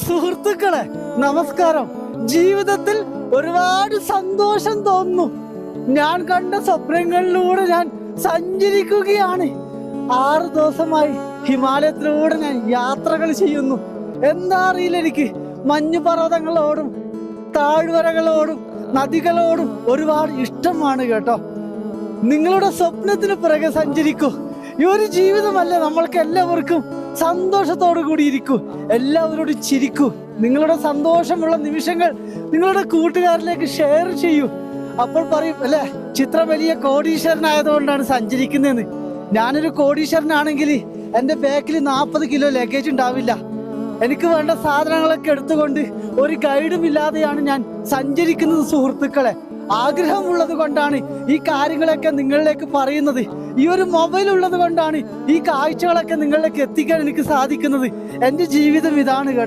സുഹൃത്തുക്കളെ നമസ്കാരം. ജീവിതത്തിൽ ഒരുപാട് സന്തോഷം തോന്നുന്നു. ഞാൻ കണ്ട സ്വപ്നങ്ങളിലൂടെ ഞാൻ സഞ്ചരിക്കുകയാണ്. 6 ദിവസമായി ഹിമാലയത്തിലൂടെ ഞാൻ യാത്രകൾ ചെയ്യുന്നു. എന്താ അറിയില്ല, എനിക്ക് മഞ്ഞുപർവ്വതങ്ങളോടും താഴ്വരകളോടും നദികളോടും ഒരുപാട് ഇഷ്ടമാണ് കേട്ടോ. നിങ്ങളുടെ സ്വപ്നത്തിന് പിറകെ സഞ്ചരിക്കൂ. ഈ ഒരു ജീവിതമല്ലേ, നമ്മൾക്ക് എല്ലാവർക്കും സന്തോഷത്തോടു കൂടി ഇരിക്കൂ, എല്ലാവരോടും ചിരിക്കൂ. നിങ്ങളുടെ സന്തോഷമുള്ള നിമിഷങ്ങൾ നിങ്ങളുടെ കൂട്ടുകാരിലേക്ക് ഷെയർ ചെയ്യൂ. അപ്പോൾ പറയും അല്ലെ, ചിത്ര വലിയ കോടീശ്വരനായതുകൊണ്ടാണ് സഞ്ചരിക്കുന്നതെന്ന്. ഞാനൊരു കോടീശ്വരനാണെങ്കിൽ എൻ്റെ ബാക്കിൽ 40 കിലോ ലഗേജ് ഉണ്ടാവില്ല. എനിക്ക് വേണ്ട സാധനങ്ങളൊക്കെ എടുത്തുകൊണ്ട് ഒരു ഗൈഡും ഇല്ലാതെയാണ് ഞാൻ സഞ്ചരിക്കുന്നത്. സുഹൃത്തുക്കളെ, ആഗ്രഹമുള്ളത് കൊണ്ടാണ് ഈ കാര്യങ്ങളൊക്കെ നിങ്ങളിലേക്ക് പറയുന്നത്. ഈ ഒരു മൊബൈൽ ഉള്ളത് കൊണ്ടാണ് ഈ കാഴ്ചകളൊക്കെ നിങ്ങളിലേക്ക് എത്തിക്കാൻ എനിക്ക് സാധിക്കുന്നത്. എൻ്റെ ജീവിതം ഇതാണ് കേട്ടോ.